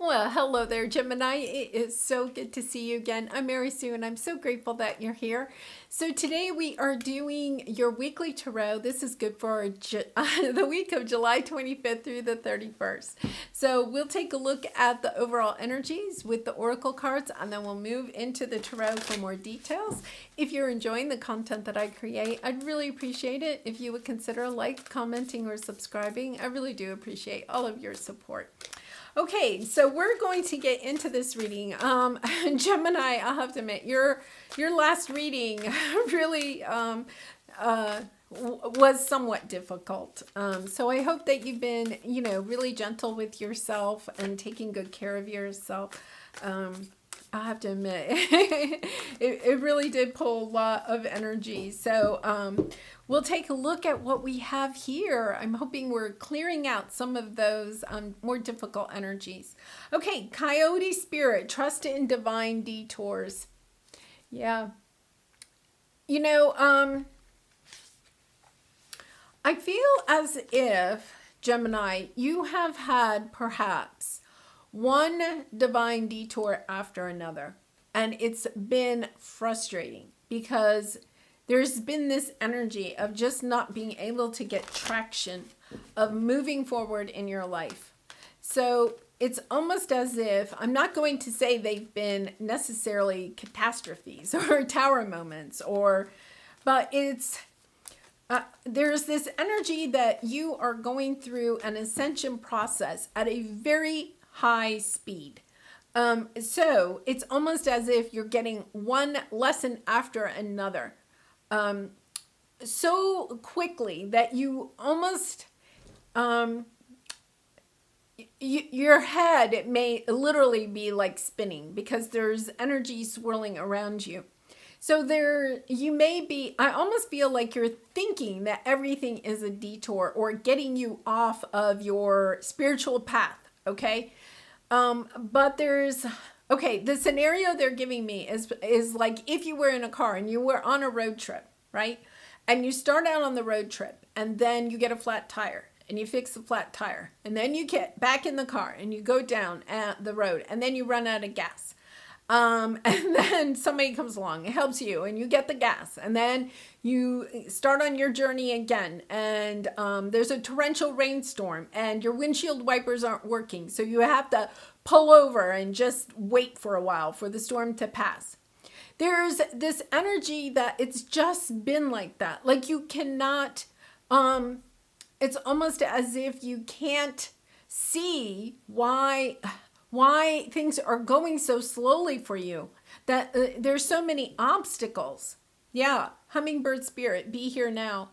Well, hello there, Gemini. It is so good to see you again. I'm Mary Sue, and I'm so grateful that you're here. So today we are doing your weekly tarot. This is good for the week of July 25th through the 31st. So we'll take a look at the overall energies with the oracle cards, and then we'll move into the tarot for more details. If you're enjoying the content that I create, I'd really appreciate it if you would consider like, commenting, or subscribing. I really do appreciate all of your support. Okay, so we're going to get into this reading. Gemini, I'll have to admit, your last reading really was somewhat difficult. So I hope that you've been, really gentle with yourself and taking good care of yourself. I have to admit, it really did pull a lot of energy. So we'll take a look at what we have here. I'm hoping we're clearing out some of those more difficult energies. Okay, Coyote Spirit, trust in divine detours. Yeah. I feel as if, Gemini, you have had perhaps one divine detour after another. And it's been frustrating because there's been this energy of just not being able to get traction, of moving forward in your life. So it's almost as if, I'm not going to say they've been necessarily catastrophes or tower moments, but it's, there's this energy that you are going through an ascension process at a very high speed. So it's almost as if you're getting one lesson after another so quickly that you almost, your head, it may literally be like spinning because there's energy swirling around you. So you may be, I almost feel like you're thinking that everything is a detour or getting you off of your spiritual path. Okay. But the scenario they're giving me is like if you were in a car and you were on a road trip, right? And you start out on the road trip and then you get a flat tire and you fix the flat tire. And then you get back in the car and you go down the road and then you run out of gas. And then somebody comes along and helps you and you get the gas and then you start on your journey again and there's a torrential rainstorm and your windshield wipers aren't working. So you have to pull over and just wait for a while for the storm to pass. There's this energy that it's just been like that. Like you cannot, it's almost as if you can't see why things are going so slowly for you, that there's so many obstacles. Yeah, hummingbird spirit, be here now.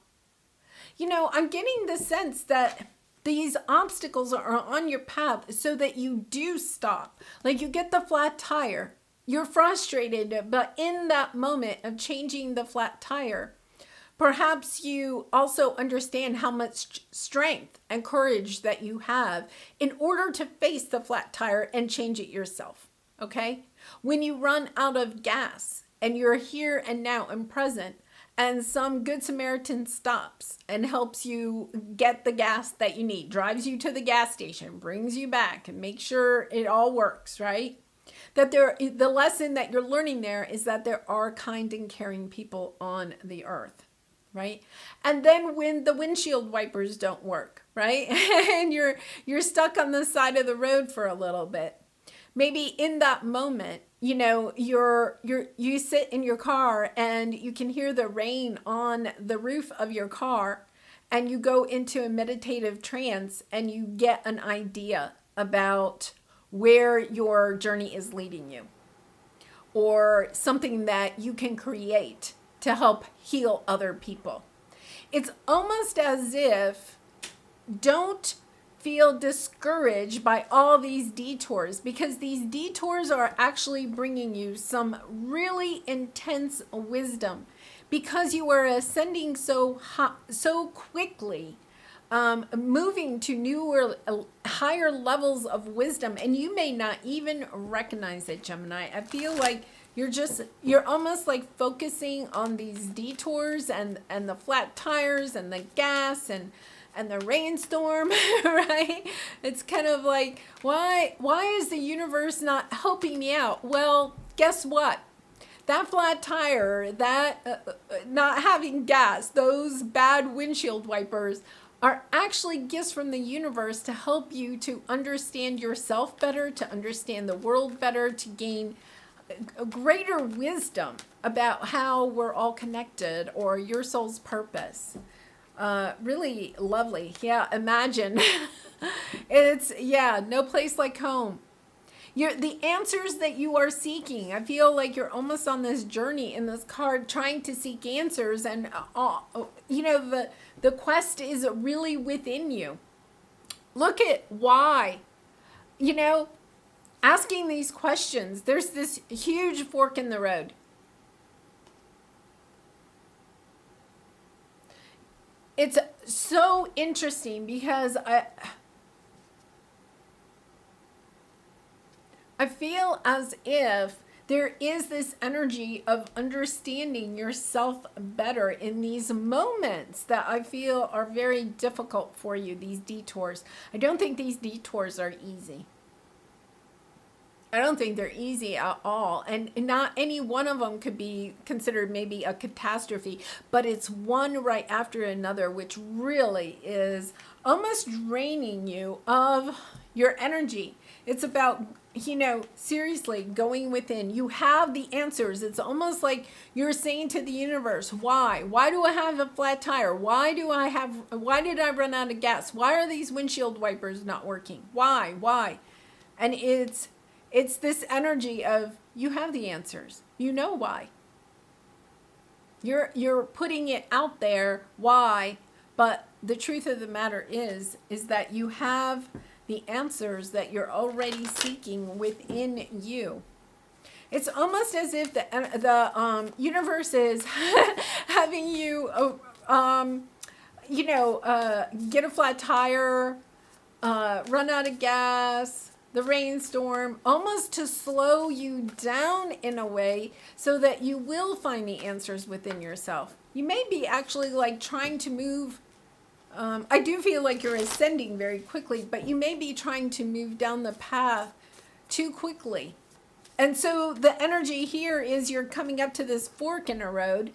I'm getting the sense that these obstacles are on your path so that you do stop. Like you get the flat tire, you're frustrated, but in that moment of changing the flat tire, perhaps you also understand how much strength and courage that you have in order to face the flat tire and change it yourself, okay? When you run out of gas and you're here and now and present and some good Samaritan stops and helps you get the gas that you need, drives you to the gas station, brings you back and makes sure it all works, right? That the lesson that you're learning there is that there are kind and caring people on the earth. Right? And then when the windshield wipers don't work, right? And you're stuck on the side of the road for a little bit. Maybe in that moment, you sit in your car and you can hear the rain on the roof of your car and you go into a meditative trance and you get an idea about where your journey is leading you or something that you can create to help heal other people. It's almost as if don't feel discouraged by all these detours because these detours are actually bringing you some really intense wisdom because you are ascending so quickly, moving to newer, higher levels of wisdom, and you may not even recognize it, Gemini. I feel like you're almost like focusing on these detours and the flat tires and the gas and and the rainstorm, right? It's kind of like, why is the universe not helping me out? Well, guess what? That flat tire, that not having gas, those bad windshield wipers are actually gifts from the universe to help you to understand yourself better, to understand the world better, to gain a greater wisdom about how we're all connected or your soul's purpose. Really lovely. Yeah, imagine. It's, yeah, no place like home. The answers that you are seeking. I feel like you're almost on this journey in this card trying to seek answers, and the quest is really within you. Look at why. Asking these questions. There's this huge fork in the road. It's so interesting because I feel as if there is this energy of understanding yourself better in these moments that I feel are very difficult for you, these detours. I don't think these detours are easy. I don't think they're easy at all. And not any one of them could be considered maybe a catastrophe, but it's one right after another, which really is almost draining you of your energy. It's about, seriously going within. You have the answers. It's almost like you're saying to the universe, why? Why do I have a flat tire? Why did I run out of gas? Why are these windshield wipers not working? Why? And it's this energy of, you have the answers. You know why. You're putting it out there, why, but the truth of the matter is that you have the answers that you're already seeking within you. It's almost as if the universe is having you, get a flat tire, run out of gas, the rainstorm, almost to slow you down in a way so that you will find the answers within yourself. You may be actually like trying to move. I do feel like you're ascending very quickly, but you may be trying to move down the path too quickly. And so the energy here is you're coming up to this fork in a road.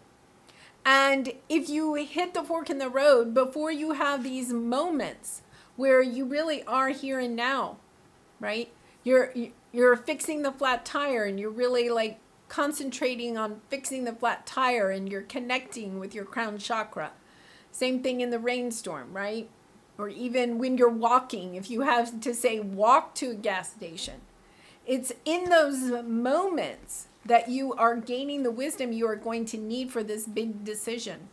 And if you hit the fork in the road before you have these moments where you really are here and now, right? You're fixing the flat tire and you're really like concentrating on fixing the flat tire and you're connecting with your crown chakra. Same thing in the rainstorm, right? Or even when you're walking, if you have to say walk to a gas station. It's in those moments that you are gaining the wisdom you are going to need for this big decision.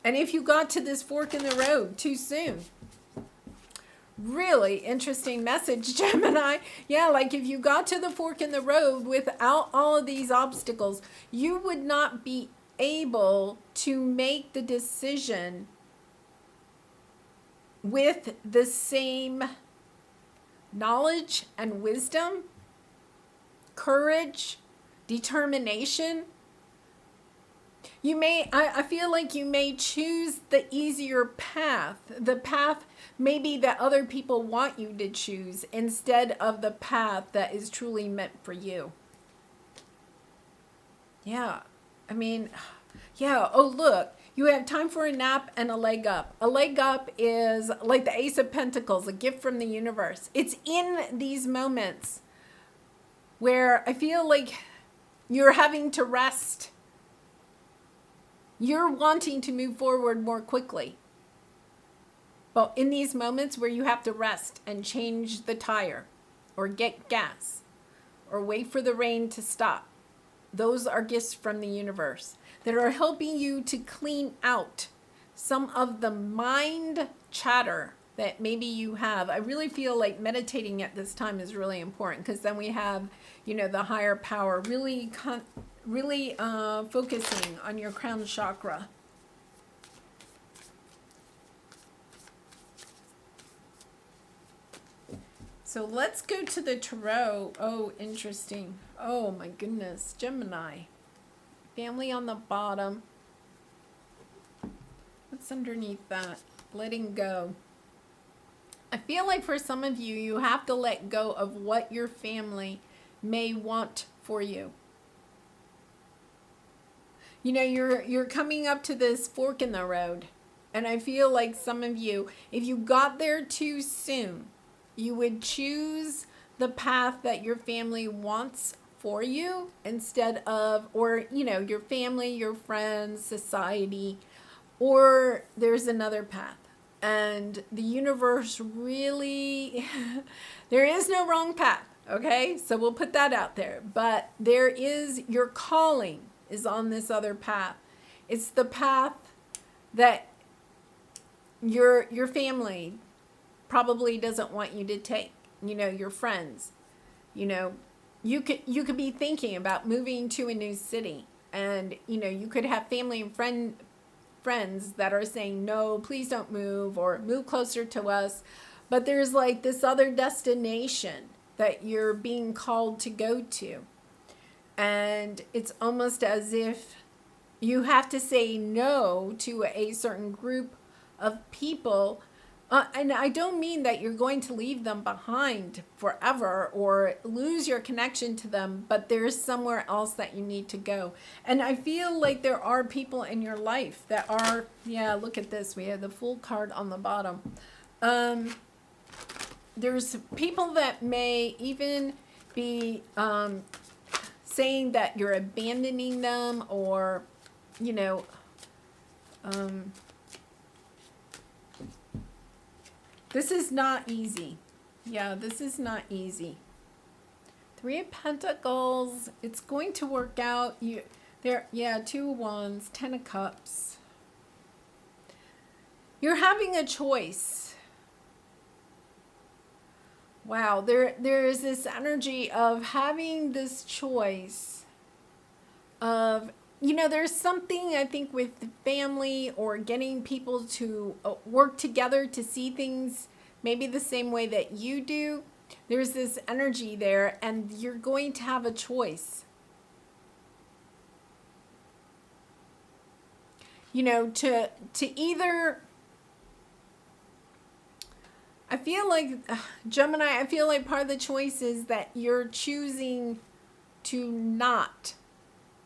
And if you got to this fork in the road too soon, really interesting message, Gemini. Yeah, like if you got to the fork in the road without all of these obstacles, you would not be able to make the decision with the same knowledge and wisdom, courage, determination. I feel like you may choose the easier path, the path maybe that other people want you to choose instead of the path that is truly meant for you. Yeah. Oh, look, you have time for a nap and a leg up. A leg up is like the Ace of Pentacles, a gift from the universe. It's in these moments where I feel like you're having to rest. You're wanting to move forward more quickly. But in these moments where you have to rest and change the tire or get gas or wait for the rain to stop, those are gifts from the universe that are helping you to clean out some of the mind chatter that maybe you have. I really feel like meditating at this time is really important because then we have, the higher power really focusing on your crown chakra. So let's go to the tarot. Oh, interesting. Oh my goodness, Gemini. Family on the bottom. Let's what's underneath that? Letting go. I feel like for some of you, you have to let go of what your family may want for you. You know, you're coming up to this fork in the road. And I feel like some of you, if you got there too soon, you would choose the path that your family wants for you instead of, or, you know, your family, your friends, society, or there's another path. And the universe really, there is no wrong path, okay? So we'll put that out there. But there is, your calling is on this other path. It's the path that your family probably doesn't want you to take. You know, your friends. You know, you could be thinking about moving to a new city, and you know, you could have family and friends that are saying, no, please don't move, or move closer to us. But there's like this other destination that you're being called to go to. And it's almost as if you have to say no to a certain group of people. And I don't mean that you're going to leave them behind forever or lose your connection to them, but there's somewhere else that you need to go. And I feel like there are people in your life that are, yeah, look at this. We have the Fool card on the bottom. There's people that may even be saying that you're abandoning them, or, you know, this is not easy. Yeah, this is not easy. 3 of Pentacles. It's going to work out. Yeah, 2 of Wands, 10 of Cups. You're having a choice. Wow, there is this energy of having this choice of, you know, there's something, I think, with family or getting people to work together to see things maybe the same way that you do. There's this energy there, and you're going to have a choice. You know, to either, I feel like, Gemini, I feel like part of the choice is that you're choosing to not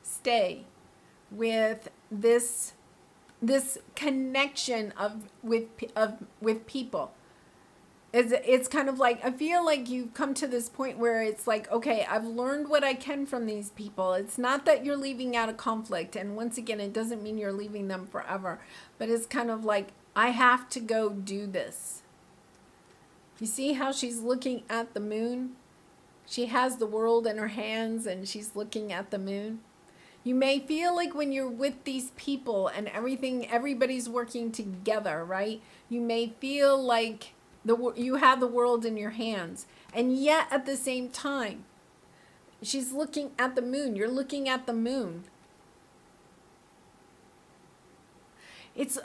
stay with this connection with people. It's kind of like, I feel like you've come to this point where it's like, okay, I've learned what I can from these people. It's not that you're leaving out a conflict, and once again, it doesn't mean you're leaving them forever, but it's kind of like, I have to go do this. You see how she's looking at the moon? She has the world in her hands and she's looking at the moon. You may feel like when you're with these people and everybody's working together, right? You may feel like you have the world in your hands. And yet at the same time, she's looking at the moon. You're looking at the moon. It's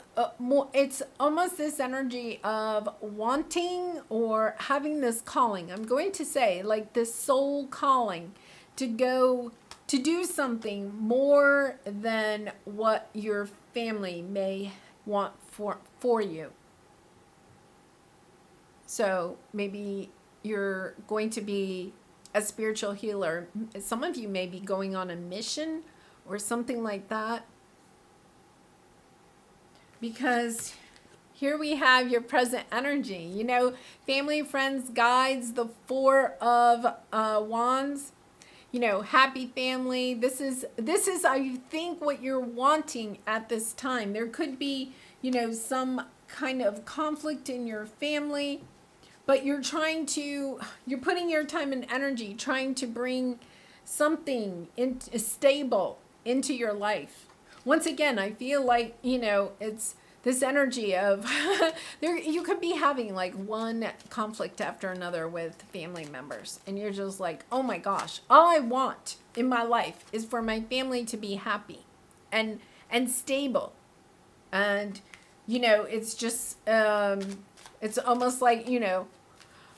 almost this energy of wanting or having this calling. I'm going to say like this soul calling to go to do something more than what your family may want for you. So maybe you're going to be a spiritual healer. Some of you may be going on a mission or something like that. Because here we have your present energy. You know, family, friends, guides, the 4 of Wands. You know, happy family. This is I think what you're wanting at this time. There could be, you know, some kind of conflict in your family, but you're putting your time and energy trying to bring something stable into your life. Once again, I feel like, you know, it's this energy of you could be having like one conflict after another with family members, and you're just like, oh my gosh, all I want in my life is for my family to be happy and stable. And, you know, it's just, it's almost like, you know,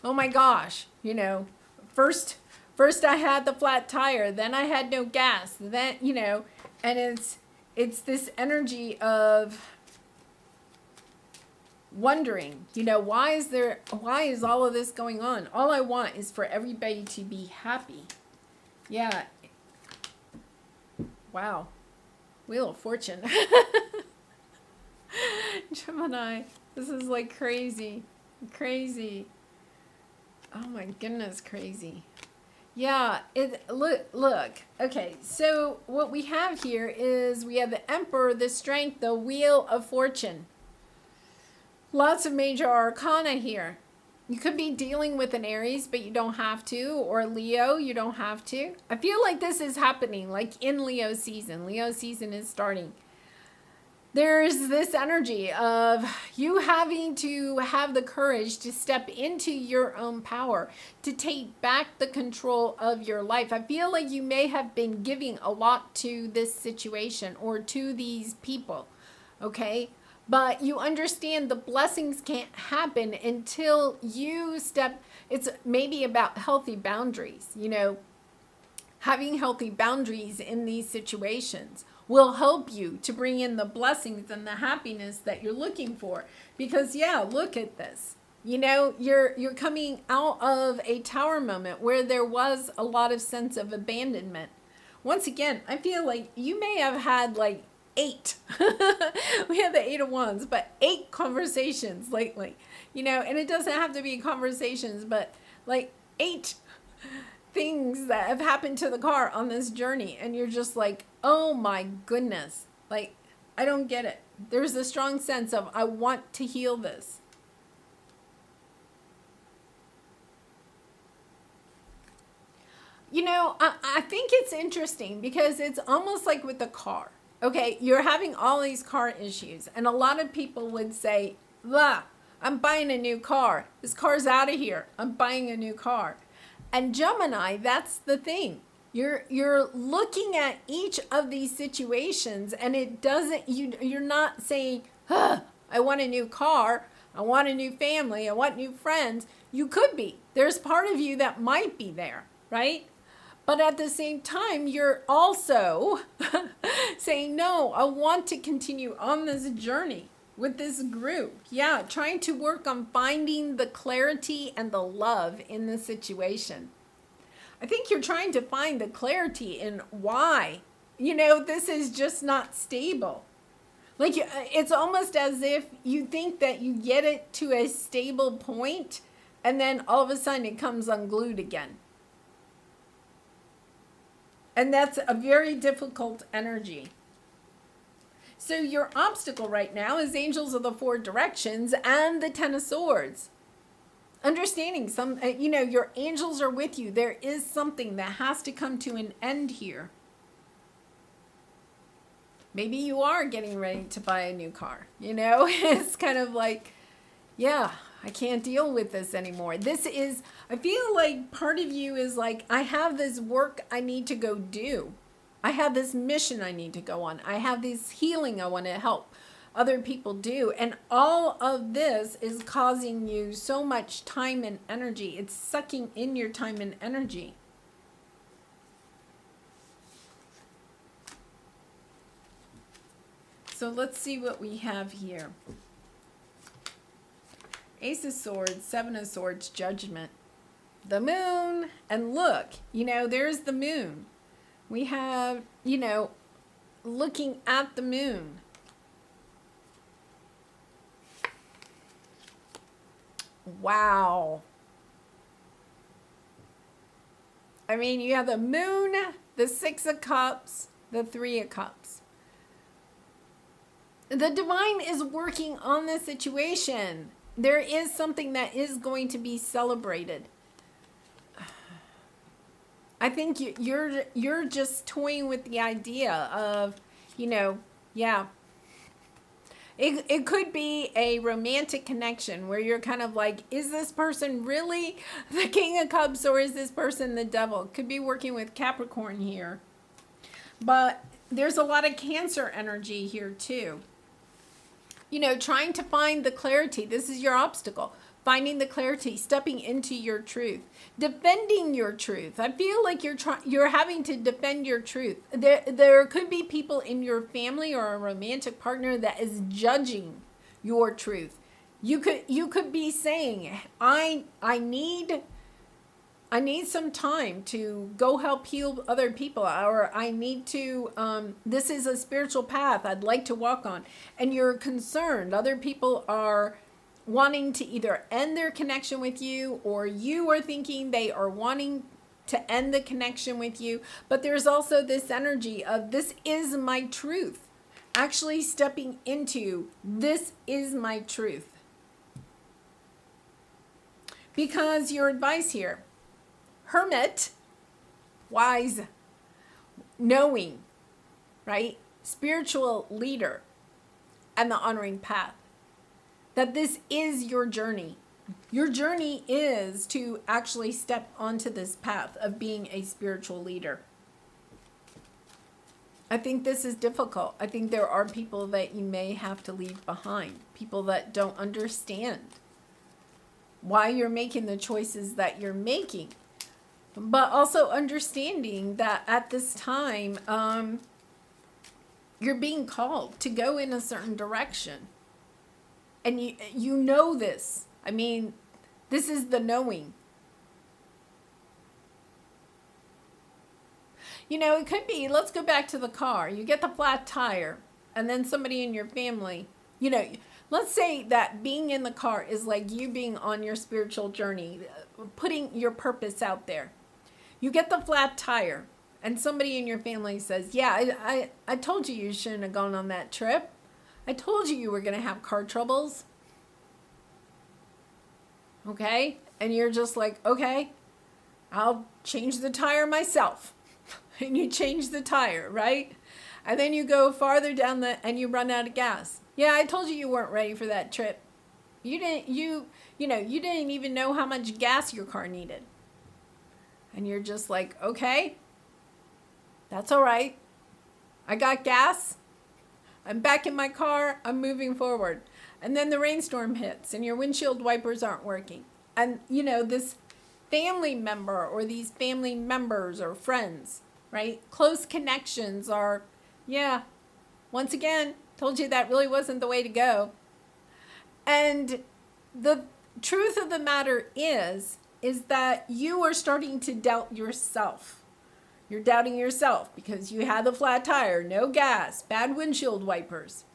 oh my gosh, you know, first I had the flat tire, then I had no gas, then, you know, and it's this energy of wondering, why is all of this going on? All I want is for everybody to be happy. Yeah. Wow. Wheel of Fortune. Gemini, this is like crazy. Crazy. Oh my goodness, crazy. Yeah, look. Okay, so what we have here is we have the Emperor, the Strength, the Wheel of Fortune. Lots of major arcana here. You could be dealing with an Aries, but you don't have to, or Leo, you don't have to. I feel like this is happening, like in Leo season. Leo season is starting. There's this energy of you having to have the courage to step into your own power, to take back the control of your life. I feel like you may have been giving a lot to this situation or to these people, okay? But you understand the blessings can't happen until you step. It's maybe about healthy boundaries, having healthy boundaries in these situations will help you to bring in the blessings and the happiness that you're looking for. Because look at this. You're coming out of a tower moment where there was a lot of sense of abandonment. Once again, I feel like you may have had like 8. We have the 8 of Wands, but 8 conversations lately. And it doesn't have to be conversations, but like 8 things that have happened to the car on this journey, and you're just like, oh my goodness, like I don't get it. There's a strong sense of I want to heal this. I think it's interesting because it's almost like with the car. Okay, you're having all these car issues, and a lot of people would say, I'm buying a new car. This car's out of here. I'm buying a new car. And Gemini, that's the thing. You're looking at each of these situations, and it doesn't, you're not saying, I want a new car, I want a new family, I want new friends. You could be. There's part of you that might be there, right? But at the same time, you're also saying, no, I want to continue on this journey with this group. Yeah, trying to work on finding the clarity and the love in the situation. I think you're trying to find the clarity in why, this is just not stable. Like it's almost as if you think that you get it to a stable point, and then all of a sudden it comes unglued again. And that's a very difficult energy. So your obstacle right now is Angels of the Four Directions and the Ten of Swords. Understanding your angels are with you. There is something that has to come to an end here. Maybe you are getting ready to buy a new car. It's kind of like, I can't deal with this anymore. I feel like part of you is like, I have this work I need to go do. I have this mission I need to go on. I have this healing I want to help other people do. And all of this is causing you so much time and energy. It's sucking in your time and energy. So let's see what we have here. Ace of Swords, Seven of Swords, Judgment. The moon, and look, there's the moon. We have, looking at the moon. Wow. I mean, you have the moon, the Six of Cups, the Three of Cups. The divine is working on the situation. There is something that is going to be celebrated. I think you're just toying with the idea of, It could be a romantic connection where you're kind of like, is this person really the King of Cups or is this person the devil? Could be working with Capricorn here. But there's a lot of Cancer energy here too. Trying to find the clarity. This is your obstacle. Finding the clarity, stepping into your truth, defending your truth. I feel like you're having to defend your truth. There could be people in your family or a romantic partner that is judging your truth. You could be saying, I need some time to go help heal other people, or I need to, this is a spiritual path I'd like to walk on. And you're concerned. Other people are wanting to either end their connection with you, or you are thinking they are wanting to end the connection with you. But there's also this energy of, this is my truth. Actually stepping into, this is my truth. Because your advice here, Hermit, wise, knowing, right? Spiritual leader, and the honoring path. That this is your journey. Your journey is to actually step onto this path of being a spiritual leader. I think this is difficult. I think there are people that you may have to leave behind. People that don't understand why you're making the choices that you're making. But also understanding that at this time, you're being called to go in a certain direction. And you know this. I mean, this is the knowing. You know, it could be, let's go back to the car. You get the flat tire, and then somebody in your family, you know, let's say that being in the car is like you being on your spiritual journey, putting your purpose out there. You get the flat tire, and somebody in your family says, yeah, I told you shouldn't have gone on that trip. I told you were going to have car troubles. Okay? And you're just like, okay, I'll change the tire myself. And you change the tire, right? And then you go farther down and you run out of gas. Yeah, I told you weren't ready for that trip. You didn't even know how much gas your car needed. And you're just like, okay, that's all right. I got gas. I'm back in my car. I'm moving forward. And then the rainstorm hits and your windshield wipers aren't working. And, you know, this family member or these family members or friends, right? Close connections are, yeah, once again, told you that really wasn't the way to go. And the truth of the matter is that you are starting to doubt yourself. You're doubting yourself because you had the flat tire, no gas, bad windshield wipers.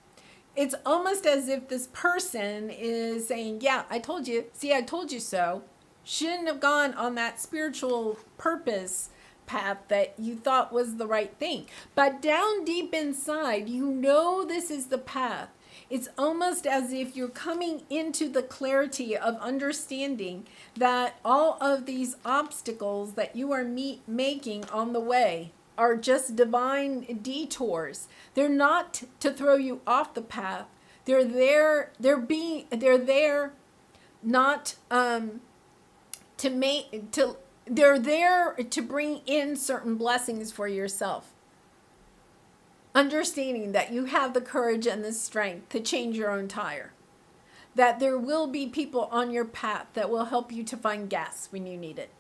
It's almost as if this person is saying, yeah, I told you. See, I told you so. Shouldn't have gone on that spiritual purpose path that you thought was the right thing. But down deep inside, you know this is the path. It's almost as if you're coming into the clarity of understanding that all of these obstacles that you are making on the way are just divine detours. They're not to throw you off the path. They're there not they're there to bring in certain blessings for yourself. Understanding that you have the courage and the strength to change your own tire. That there will be people on your path that will help you to find gas when you need it.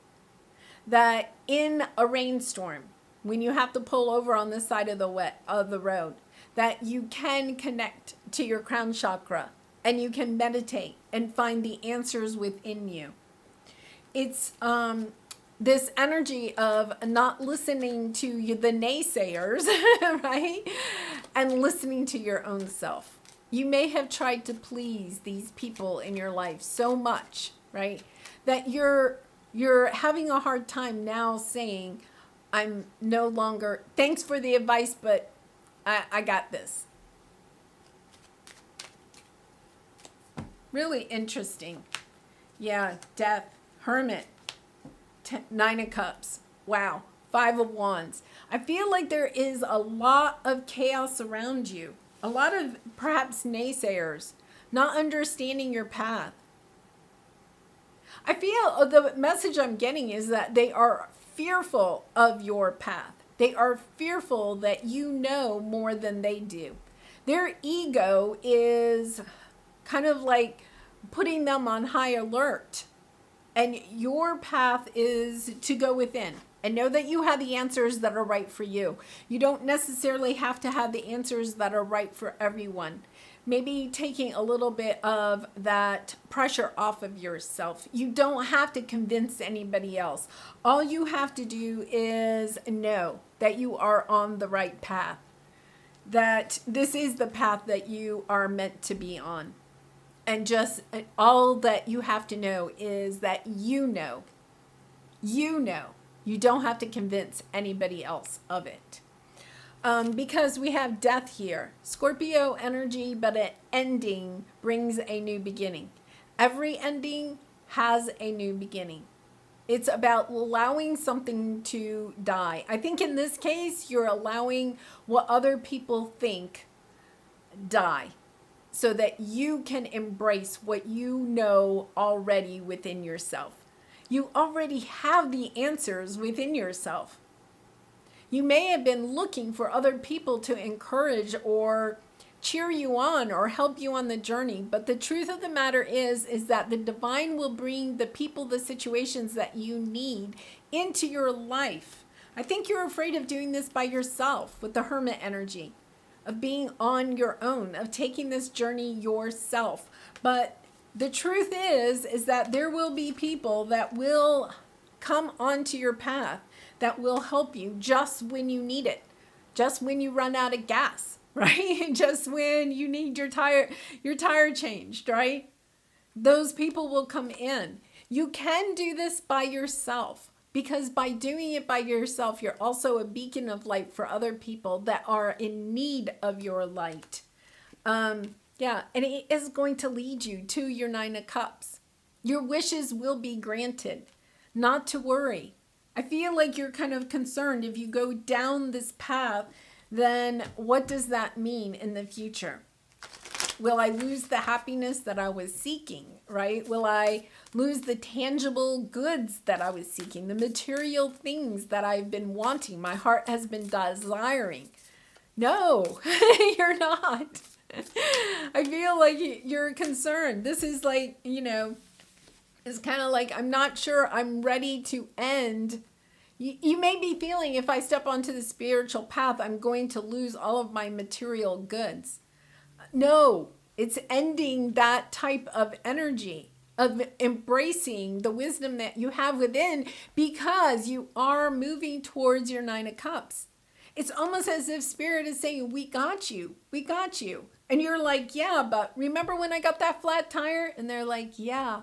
That in a rainstorm, when you have to pull over on the side of the road, that you can connect to your crown chakra and you can meditate and find the answers within you. It's this energy of not listening to the naysayers, right? And listening to your own self. You may have tried to please these people in your life so much, right? That you're having a hard time now saying, I'm no longer, thanks for the advice, but I got this. Really interesting. Yeah, death, hermit, Nine of Cups. Wow. Five of Wands. I feel like there is a lot of chaos around you. A lot of perhaps naysayers. Not understanding your path. I feel the message I'm getting is that they are fearful of your path. They are fearful that you know more than they do. Their ego is kind of like putting them on high alert. And your path is to go within and know that you have the answers that are right for you. You don't necessarily have to have the answers that are right for everyone. maybe taking a little bit of that pressure off of yourself. You don't have to convince anybody else. All you have to do is know that you are on the right path, that this is the path that you are meant to be on. And just all that you have to know is that you know. You know. You don't have to convince anybody else of it. Because we have death here. Scorpio energy, but an ending brings a new beginning. Every ending has a new beginning. It's about allowing something to die. I think in this case, you're allowing what other people think die so that you can embrace what you know already within yourself. You already have the answers within yourself. You may have been looking for other people to encourage or cheer you on or help you on the journey. But the truth of the matter is that the divine will bring the people, the situations that you need into your life. I think you're afraid of doing this by yourself with the hermit energy, of being on your own, of taking this journey yourself. But the truth is that there will be people that will come onto your path that will help you just when you need it, just when you run out of gas, right? Just when you need your tire changed, right? Those people will come in. You can do this by yourself, because by doing it by yourself, you're also a beacon of light for other people that are in need of your light. And it is going to lead you to your 9 of Cups. Your wishes will be granted. Not to worry. I feel like you're kind of concerned if you go down this path, then what does that mean in the future? Will I lose the happiness that I was seeking, right? Will I lose the tangible goods that I was seeking, the material things that I've been wanting, my heart has been desiring? No, you're not. I feel like you're concerned. This is like, it's kind of like, I'm not sure I'm ready to end. You may be feeling, if I step onto the spiritual path, I'm going to lose all of my material goods. No, it's ending that type of energy, of embracing the wisdom that you have within, because you are moving towards your 9 of Cups. It's almost as if Spirit is saying, we got you. We got you. And you're like, yeah, but remember when I got that flat tire? And they're like, yeah,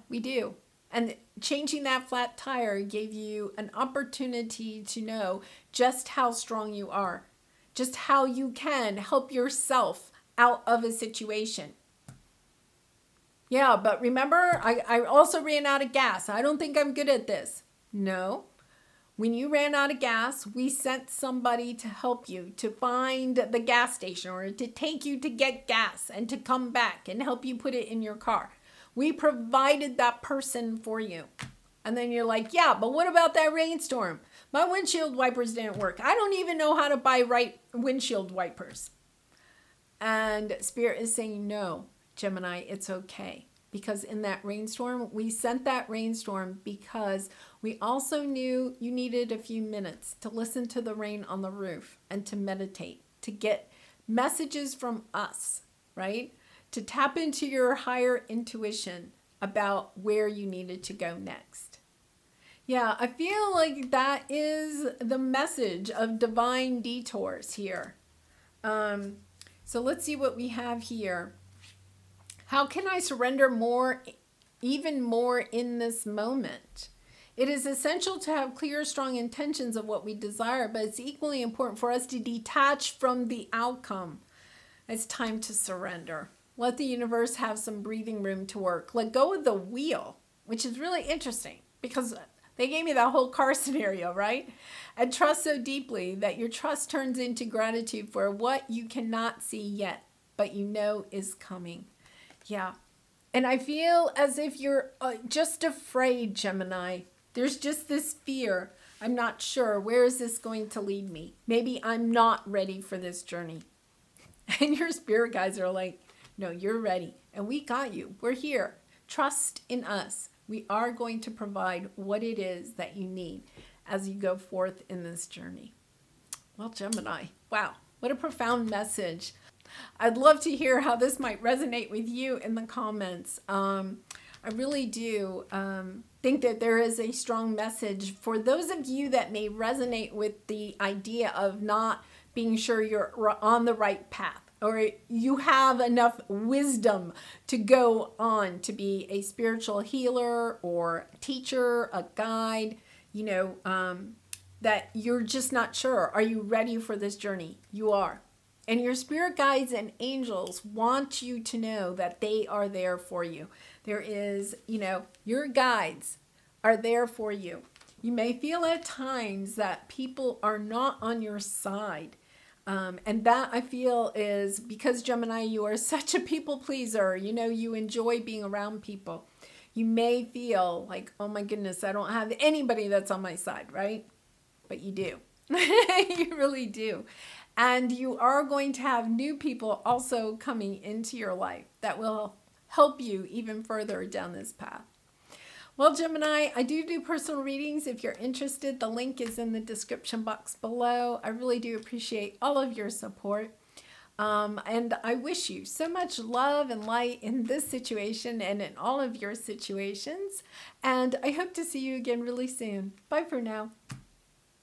we do. And changing that flat tire gave you an opportunity to know just how strong you are, just how you can help yourself out of a situation. Yeah, but remember, I also ran out of gas. I don't think I'm good at this. No. When you ran out of gas, we sent somebody to help you to find the gas station or to take you to get gas and to come back and help you put it in your car. We provided that person for you. And then you're like, yeah, but what about that rainstorm? My windshield wipers didn't work. I don't even know how to buy right windshield wipers. And Spirit is saying, no, Gemini, it's okay. Because in that rainstorm, we sent that rainstorm because we also knew you needed a few minutes to listen to the rain on the roof and to meditate, to get messages from us, right? To tap into your higher intuition about where you needed to go next. Yeah, I feel like that is the message of divine detours here. So let's see what we have here. How can I surrender more, even more in this moment? It is essential to have clear, strong intentions of what we desire, but it's equally important for us to detach from the outcome. It's time to surrender. Let the universe have some breathing room to work. Let go of the wheel, which is really interesting because they gave me that whole car scenario, right? And trust so deeply that your trust turns into gratitude for what you cannot see yet, but you know is coming. Yeah. And I feel as if you're just afraid, Gemini. There's just this fear. I'm not sure. Where is this going to lead me? Maybe I'm not ready for this journey. And your spirit guides are like, no, you're ready. And we got you. We're here. Trust in us. We are going to provide what it is that you need as you go forth in this journey. Well, Gemini, wow, what a profound message. I'd love to hear how this might resonate with you in the comments. I really do think that there is a strong message for those of you that may resonate with the idea of not being sure you're on the right path, or you have enough wisdom to go on to be a spiritual healer or a teacher, a guide, that you're just not sure. Are you ready for this journey? You are. And your spirit guides and angels want you to know that they are there for you. There is, your guides are there for you. You may feel at times that people are not on your side. And that I feel is because, Gemini, you are such a people pleaser. You enjoy being around people. You may feel like, oh my goodness, I don't have anybody that's on my side, right? But you do. You really do. And you are going to have new people also coming into your life that will help you even further down this path. Well, Gemini, I do personal readings. If you're interested, the link is in the description box below. I really do appreciate all of your support. And I wish you so much love and light in this situation and in all of your situations. And I hope to see you again really soon. Bye for now.